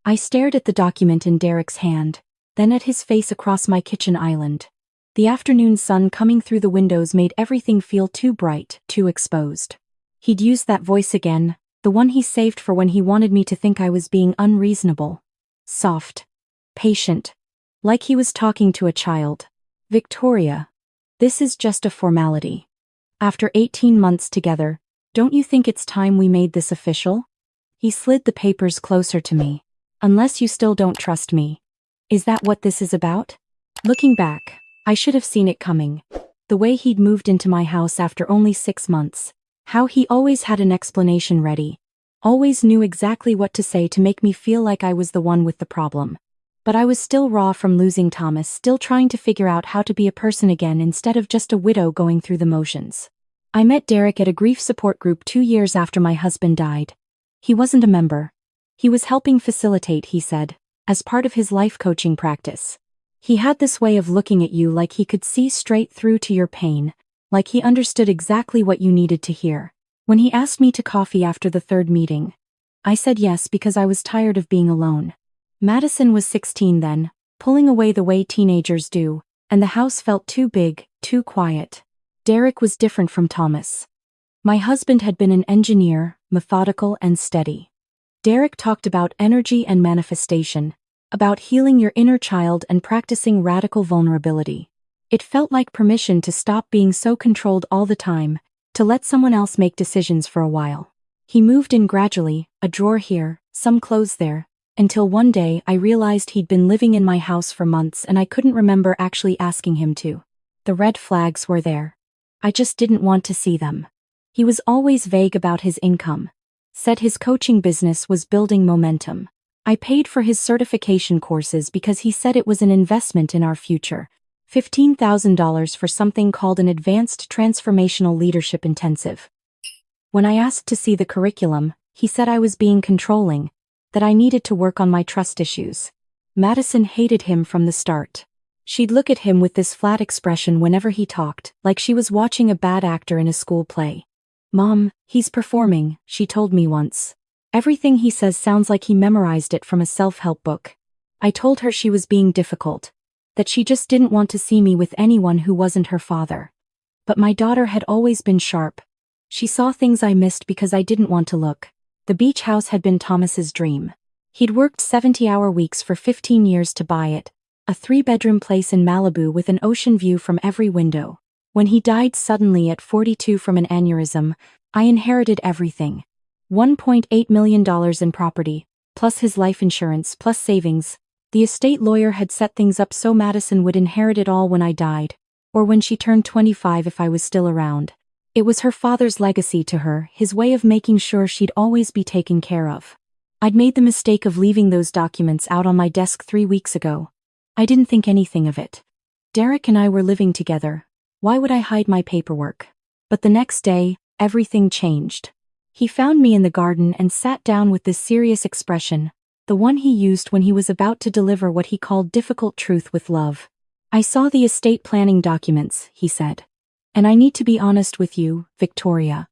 I stared at the document in Derek's hand, then at his face across my kitchen island. The afternoon sun coming through the windows made everything feel too bright, too exposed. He'd used that voice again, the one he saved for when he wanted me to think I was being unreasonable. Soft. Patient. Like he was talking to a child. Victoria. This is just a formality. After 18 months together, don't you think it's time we made this official? He slid the papers closer to me. Unless you still don't trust me. Is that what this is about? Looking back, I should have seen it coming. The way he'd moved into my house after only 6 months. How he always had an explanation ready. Always knew exactly what to say to make me feel like I was the one with the problem. But I was still raw from losing Thomas, still trying to figure out how to be a person again instead of just a widow going through the motions. I met Derek at a grief support group 2 years after my husband died. He wasn't a member. He was helping facilitate, he said, as part of his life coaching practice. He had this way of looking at you like he could see straight through to your pain, like he understood exactly what you needed to hear. When he asked me to coffee after the 3rd meeting, I said yes because I was tired of being alone. Madison was 16 then, pulling away the way teenagers do, and the house felt too big, too quiet. Derek was different from Thomas. My husband had been an engineer, methodical and steady. Derek talked about energy and manifestation, about healing your inner child and practicing radical vulnerability. It felt like permission to stop being so controlled all the time, to let someone else make decisions for a while. He moved in gradually, a drawer here, some clothes there, until one day I realized he'd been living in my house for months and I couldn't remember actually asking him to. The red flags were there. I just didn't want to see them. He was always vague about his income. Said his coaching business was building momentum. I paid for his certification courses because he said it was an investment in our future. $15,000 for something called an Advanced Transformational Leadership Intensive. When I asked to see the curriculum, he said I was being controlling, that I needed to work on my trust issues. Madison hated him from the start. She'd look at him with this flat expression whenever he talked, like she was watching a bad actor in a school play. "Mom, he's performing," she told me once. "Everything he says sounds like he memorized it from a self-help book." I told her she was being difficult, that she just didn't want to see me with anyone who wasn't her father. But my daughter had always been sharp. She saw things I missed because I didn't want to look. The beach house had been Thomas's dream. He'd worked 70-hour weeks for 15 years to buy it, a 3-bedroom place in Malibu with an ocean view from every window. When he died suddenly at 42 from an aneurysm, I inherited everything. $1.8 million in property, plus his life insurance, plus savings. The estate lawyer had set things up so Madison would inherit it all when I died, or when she turned 25 if I was still around. It was her father's legacy to her, his way of making sure she'd always be taken care of. I'd made the mistake of leaving those documents out on my desk 3 weeks ago. I didn't think anything of it. Derek and I were living together. Why would I hide my paperwork? But the next day, everything changed. He found me in the garden and sat down with this serious expression, the one he used when he was about to deliver what he called difficult truth with love. "I saw the estate planning documents," he said. "And I need to be honest with you, Victoria.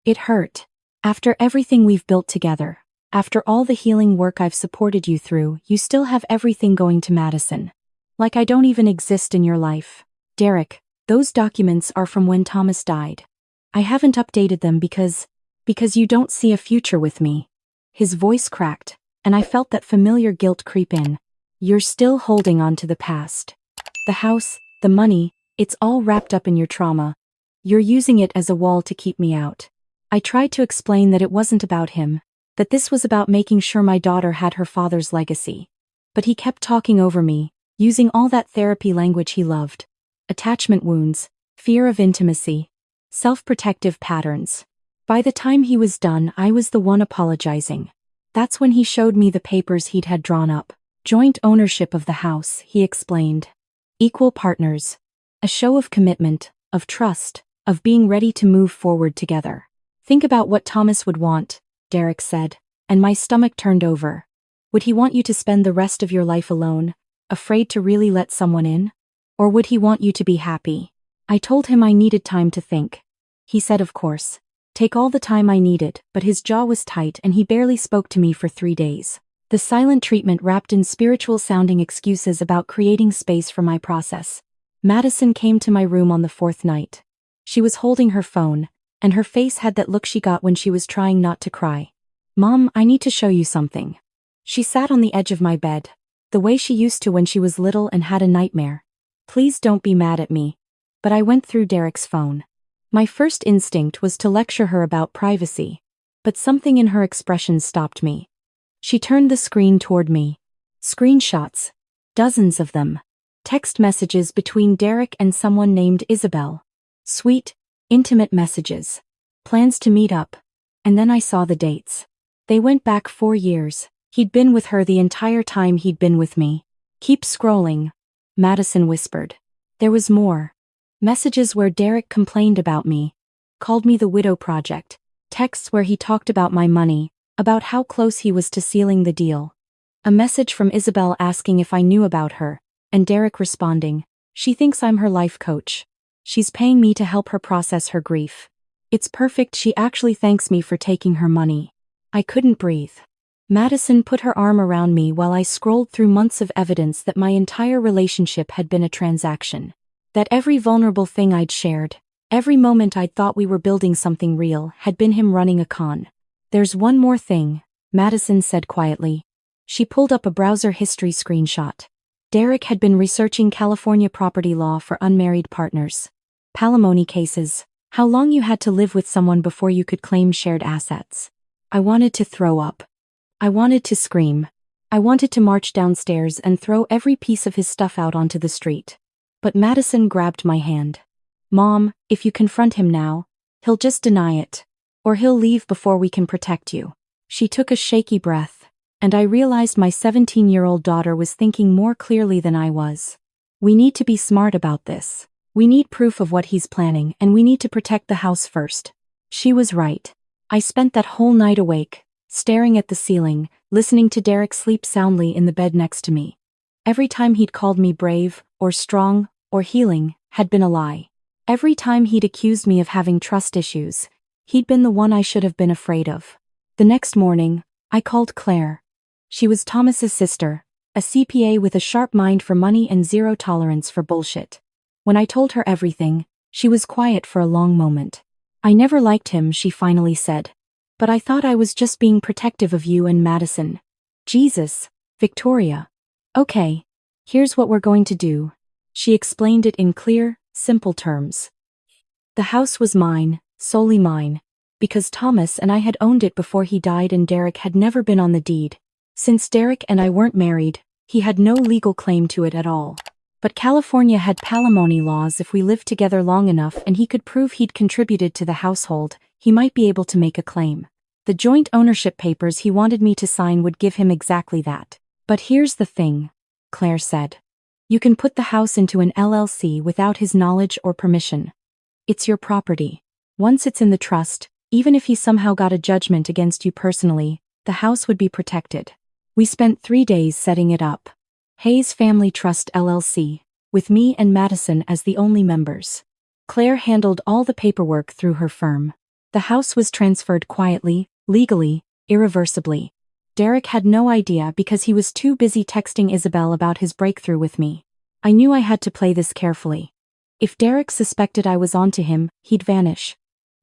It hurt. After everything we've built together, after all the healing work I've supported you through, you still have everything going to Madison. Like I don't even exist in your life. Derek, those documents are from when Thomas died. I haven't updated them because you don't see a future with me." His voice cracked, and I felt that familiar guilt creep in. "You're still holding on to the past. The house, the money, it's all wrapped up in your trauma. You're using it as a wall to keep me out." I tried to explain that it wasn't about him, that this was about making sure my daughter had her father's legacy. But he kept talking over me, using all that therapy language he loved. Attachment wounds, fear of intimacy, self-protective patterns. By the time he was done, I was the one apologizing. That's when he showed me the papers he'd had drawn up. Joint ownership of the house, he explained. Equal partners. A show of commitment, of trust, of being ready to move forward together. "Think about what Thomas would want," Derek said, and my stomach turned over. "Would he want you to spend the rest of your life alone, afraid to really let someone in? Or would he want you to be happy?" I told him I needed time to think. He said, of course. Take all the time I needed, but his jaw was tight and he barely spoke to me for 3 days. The silent treatment wrapped in spiritual-sounding excuses about creating space for my process. Madison came to my room on the fourth night. She was holding her phone, and her face had that look she got when she was trying not to cry. "Mom, I need to show you something." She sat on the edge of my bed, the way she used to when she was little and had a nightmare. "Please don't be mad at me." But I went through Derek's phone. My first instinct was to lecture her about privacy, but something in her expression stopped me. She turned the screen toward me. Screenshots. Dozens of them. Text messages between Derek and someone named Isabel. Sweet, intimate messages. Plans to meet up. And then I saw the dates. They went back 4 years. He'd been with her the entire time he'd been with me. "Keep scrolling," Madison whispered. There was more. Messages where Derek complained about me, called me the widow project. Texts where he talked about my money, about how close he was to sealing the deal. A message from Isabel asking if I knew about her, and Derek responding, "She thinks I'm her life coach. She's paying me to help her process her grief. It's perfect, she actually thanks me for taking her money." I couldn't breathe. Madison put her arm around me while I scrolled through months of evidence that my entire relationship had been a transaction. That every vulnerable thing I'd shared, every moment I'd thought we were building something real, had been him running a con. "There's one more thing," Madison said quietly. She pulled up a browser history screenshot. Derek had been researching California property law for unmarried partners. Palimony cases. How long you had to live with someone before you could claim shared assets. I wanted to throw up. I wanted to scream. I wanted to march downstairs and throw every piece of his stuff out onto the street. But Madison grabbed my hand. "Mom, if you confront him now, he'll just deny it. Or he'll leave before we can protect you." She took a shaky breath, and I realized my 17-year-old daughter was thinking more clearly than I was. "We need to be smart about this. We need proof of what he's planning, and we need to protect the house first." She was right. I spent that whole night awake, staring at the ceiling, listening to Derek sleep soundly in the bed next to me. Every time he'd called me brave, or strong, or healing, had been a lie. Every time he'd accused me of having trust issues, he'd been the one I should have been afraid of. The next morning, I called Claire. She was Thomas's sister, a CPA with a sharp mind for money and zero tolerance for bullshit. When I told her everything, she was quiet for a long moment. "I never liked him," she finally said. "But I thought I was just being protective of you and Madison." "Jesus, Victoria. Okay, here's what we're going to do." She explained it in clear, simple terms. The house was mine, solely mine, because Thomas and I had owned it before he died and Derek had never been on the deed. Since Derek and I weren't married, he had no legal claim to it at all. But California had palimony laws. If we lived together long enough and he could prove he'd contributed to the household, he might be able to make a claim. The joint ownership papers he wanted me to sign would give him exactly that. "But here's the thing," Claire said. "You can put the house into an LLC without his knowledge or permission. It's your property. Once it's in the trust, even if he somehow got a judgment against you personally, the house would be protected." We spent 3 days setting it up. Hayes Family Trust LLC, with me and Madison as the only members. Claire handled all the paperwork through her firm. The house was transferred quietly, legally, irreversibly. Derek had no idea because he was too busy texting Isabel about his breakthrough with me. I knew I had to play this carefully. If Derek suspected I was onto him, he'd vanish.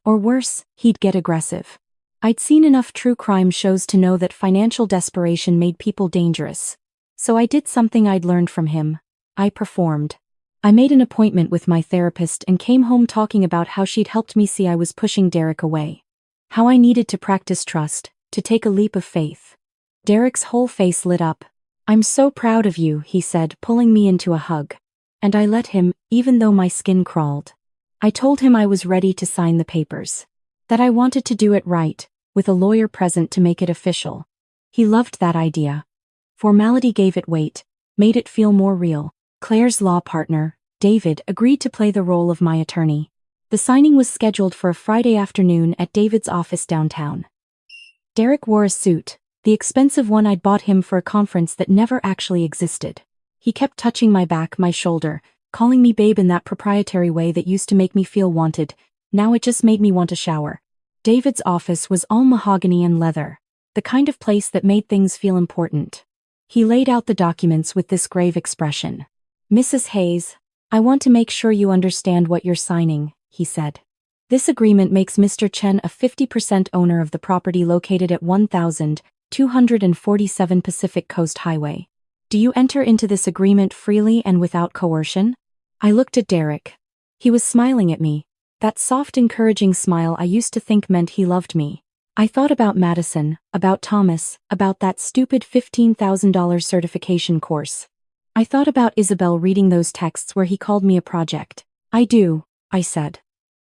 Or worse, he'd get aggressive. I'd seen enough true crime shows to know that financial desperation made people dangerous. So I did something I'd learned from him. I performed. I made an appointment with my therapist and came home talking about how she'd helped me see I was pushing Derek away. How I needed to practice trust, to take a leap of faith. Derek's whole face lit up. "I'm so proud of you," he said, pulling me into a hug. And I let him, even though my skin crawled. I told him I was ready to sign the papers. That I wanted to do it right, with a lawyer present to make it official. He loved that idea. Formality gave it weight, made it feel more real. Claire's law partner, David, agreed to play the role of my attorney. The signing was scheduled for a Friday afternoon at David's office downtown. Derek wore a suit, the expensive one I'd bought him for a conference that never actually existed. He kept touching my back, my shoulder, calling me babe in that proprietary way that used to make me feel wanted. Now it just made me want a shower. David's office was all mahogany and leather. the kind of place that made things feel important. He laid out the documents with this grave expression. "Mrs. Hayes, I want to make sure you understand what you're signing," he said. "This agreement makes Mr. Chen a 50% owner of the property located at 1247 Pacific Coast Highway. Do you enter into this agreement freely and without coercion?" I looked at Derek. He was smiling at me, that soft, encouraging smile I used to think meant he loved me. I thought about Madison, about Thomas, about that stupid $15,000 certification course. I thought about Isabel reading those texts where he called me a project. "I do," I said.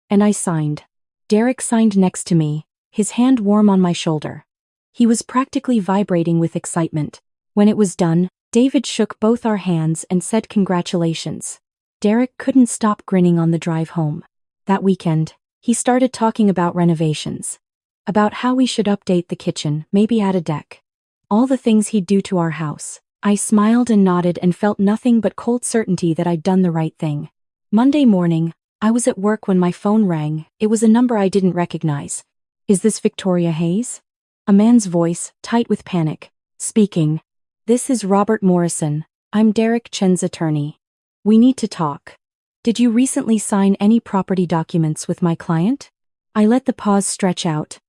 And I signed. Derek signed next to me, his hand warm on my shoulder. He was practically vibrating with excitement. When it was done, David shook both our hands and said congratulations. Derek couldn't stop grinning on the drive home. That weekend, he started talking about renovations. About how we should update the kitchen, maybe add a deck. All the things he'd do to our house. I smiled and nodded and felt nothing but cold certainty that I'd done the right thing. Monday morning, I was at work when my phone rang. It was a number I didn't recognize. "Is this Victoria Hayes?" A man's voice, tight with panic. "Speaking. This is Robert Morrison. I'm Derek Chen's attorney. We need to talk. Did you recently sign any property documents with my client?" I let the pause stretch out.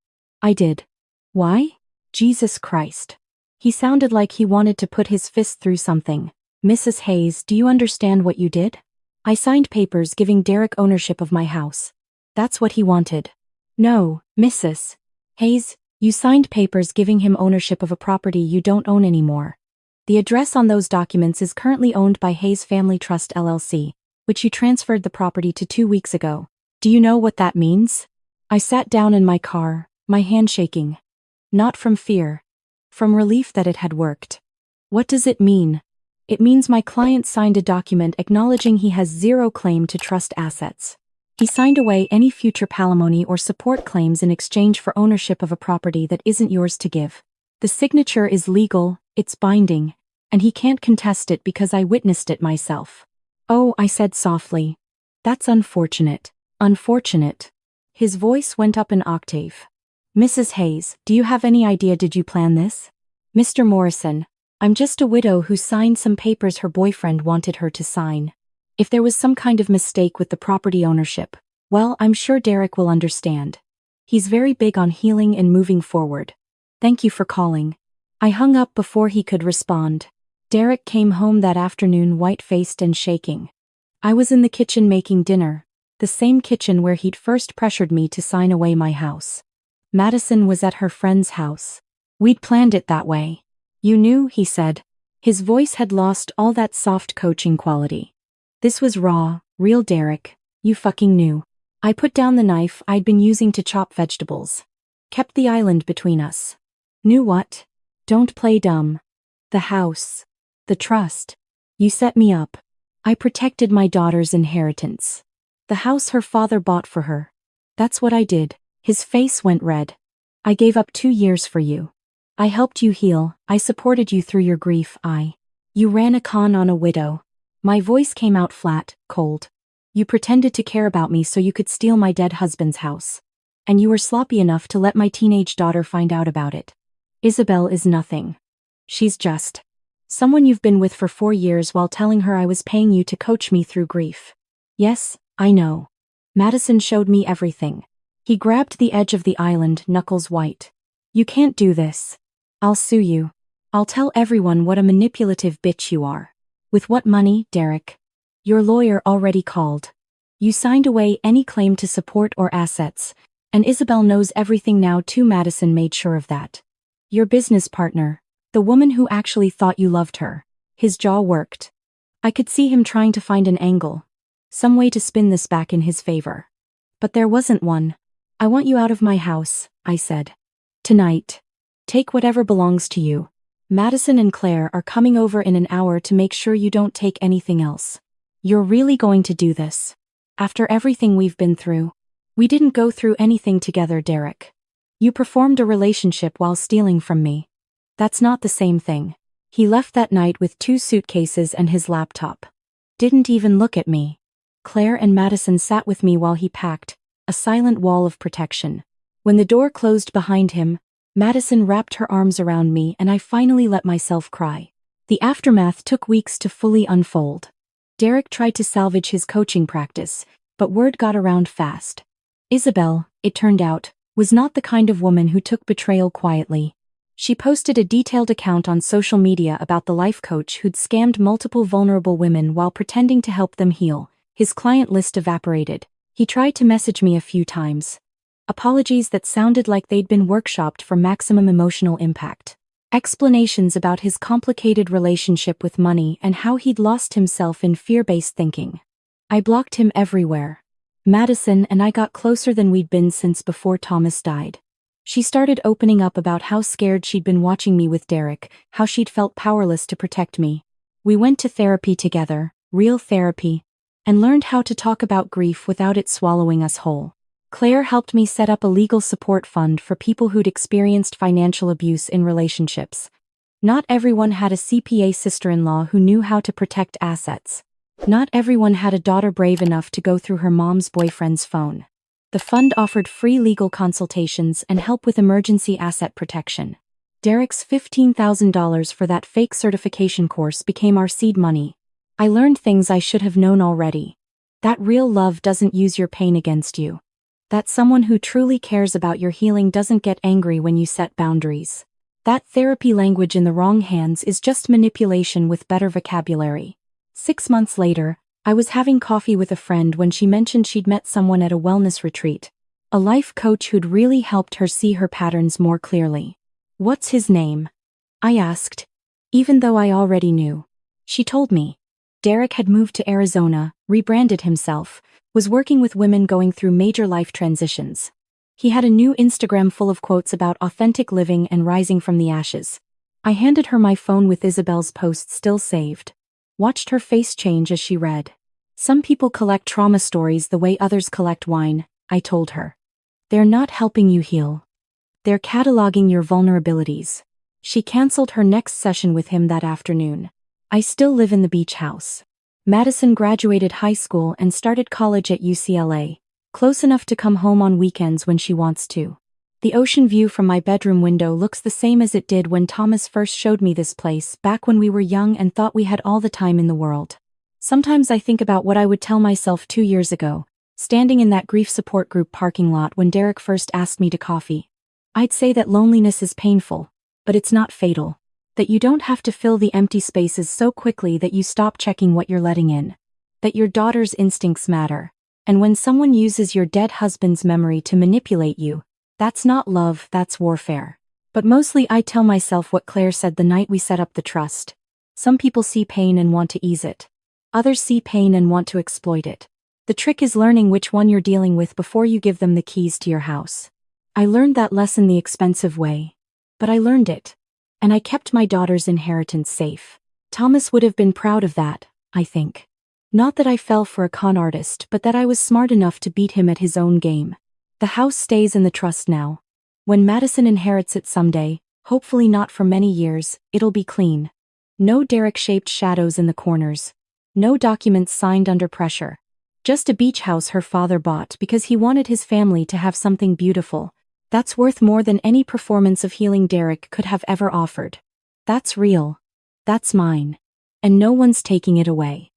"I did." "Why?" Jesus Christ. He sounded like he wanted to put his fist through something. "Mrs. Hayes, do you understand what you did?" "I signed papers giving Derek ownership of my house." That's what he wanted. "No, Mrs. Hayes, you signed papers giving him ownership of a property you don't own anymore. The address on those documents is currently owned by Hayes Family Trust LLC, which you transferred the property to 2 weeks ago. Do you know what that means?" I sat down in my car, my hand shaking. Not from fear. From relief that it had worked. "What does it mean?" "It means my client signed a document acknowledging he has zero claim to trust assets. He signed away any future palimony or support claims in exchange for ownership of a property that isn't yours to give. The signature is legal, it's binding, and he can't contest it because I witnessed it myself." "Oh," I said softly. "That's unfortunate. Unfortunate." His voice went up an octave. "Mrs. Hayes, do you have any idea, did you plan this?" "Mr. Morrison, I'm just a widow who signed some papers her boyfriend wanted her to sign. If there was some kind of mistake with the property ownership, well, I'm sure Derek will understand. He's very big on healing and moving forward. Thank you for calling." I hung up before he could respond. Derek came home that afternoon white-faced and shaking. I was in the kitchen making dinner, the same kitchen where he'd first pressured me to sign away my house. Madison was at her friend's house. We'd planned it that way. "You knew," he said. His voice had lost all that soft coaching quality. This was raw, real Derek. "You fucking knew." I put down the knife I'd been using to chop vegetables. "Kept the island between us." "Knew what?" "Don't play dumb. The house. The trust. You set me up. I protected my daughter's inheritance. The house her father bought for her. That's what I did." His face went red. "I gave up 2 years for you. I helped you heal, I supported you through your grief, You ran a con on a widow." My voice came out flat, cold. "You pretended to care about me so you could steal my dead husband's house. And you were sloppy enough to let my teenage daughter find out about it. Isabel is nothing. She's just someone you've been with for 4 years while telling her I was paying you to coach me through grief." "Yes, I know." Madison showed me everything. He grabbed the edge of the island, knuckles white. "You can't do this. I'll sue you. I'll tell everyone what a manipulative bitch you are." "With what money, Derek?" "Your lawyer already called. You signed away any claim to support or assets, and Isabel knows everything now too." Madison made sure of that. "Your business partner, the woman who actually thought you loved her." His jaw worked. I could see him trying to find an angle, some way to spin this back in his favor. But there wasn't one. "I want you out of my house," I said. "Tonight. Take whatever belongs to you. Madison and Claire are coming over in an hour to make sure you don't take anything else. You're really going to do this? After everything we've been through?" "We didn't go through anything together, Derek. You performed a relationship while stealing from me. That's not the same thing." He left that night with 2 suitcases and his laptop. Didn't even look at me. Claire and Madison sat with me while he packed, a silent wall of protection. When the door closed behind him, Madison wrapped her arms around me and I finally let myself cry. The aftermath took weeks to fully unfold. Derek tried to salvage his coaching practice, but word got around fast. Isabel, it turned out, was not the kind of woman who took betrayal quietly. She posted a detailed account on social media about the life coach who'd scammed multiple vulnerable women while pretending to help them heal. His client list evaporated. He tried to message me a few times. Apologies that sounded like they'd been workshopped for maximum emotional impact. Explanations about his complicated relationship with money and how he'd lost himself in fear-based thinking. I blocked him everywhere. Madison and I got closer than we'd been since before Thomas died. She started opening up about how scared she'd been watching me with Derek, how she'd felt powerless to protect me. We went to therapy together, real therapy, and learned how to talk about grief without it swallowing us whole. Claire helped me set up a legal support fund for people who'd experienced financial abuse in relationships. Not everyone had a CPA sister-in-law who knew how to protect assets. Not everyone had a daughter brave enough to go through her mom's boyfriend's phone. The fund offered free legal consultations and help with emergency asset protection. Derek's $15,000 for that fake certification course became our seed money. I learned things I should have known already. That real love doesn't use your pain against you. That someone who truly cares about your healing doesn't get angry when you set boundaries. That therapy language in the wrong hands is just manipulation with better vocabulary. 6 months later, I was having coffee with a friend when she mentioned she'd met someone at a wellness retreat. A life coach who'd really helped her see her patterns more clearly. "What's his name?" I asked, even though I already knew. She told me. Derek had moved to Arizona, rebranded himself, was working with women going through major life transitions. He had a new Instagram full of quotes about authentic living and rising from the ashes. I handed her my phone with Isabel's post still saved. Watched her face change as she read. "Some people collect trauma stories the way others collect wine," I told her. "They're not helping you heal. They're cataloging your vulnerabilities." She canceled her next session with him that afternoon. I still live in the beach house. Madison graduated high school and started college at UCLA, close enough to come home on weekends when she wants to. The ocean view from my bedroom window looks the same as it did when Thomas first showed me this place back when we were young and thought we had all the time in the world. Sometimes I think about what I would tell myself 2 years ago, standing in that grief support group parking lot when Derek first asked me to coffee. I'd say that loneliness is painful, but it's not fatal. That you don't have to fill the empty spaces so quickly that you stop checking what you're letting in. That your daughter's instincts matter. And when someone uses your dead husband's memory to manipulate you, that's not love, that's warfare. But mostly I tell myself what Claire said the night we set up the trust. Some people see pain and want to ease it. Others see pain and want to exploit it. The trick is learning which one you're dealing with before you give them the keys to your house. I learned that lesson the expensive way. But I learned it. And I kept my daughter's inheritance safe. Thomas would have been proud of that, I think. Not that I fell for a con artist, but that I was smart enough to beat him at his own game. The house stays in the trust now. When Madison inherits it someday, hopefully not for many years, it'll be clean. No Derek-shaped shadows in the corners. No documents signed under pressure. Just a beach house her father bought because he wanted his family to have something beautiful. That's worth more than any performance of healing Derek could have ever offered. That's real. That's mine. And no one's taking it away.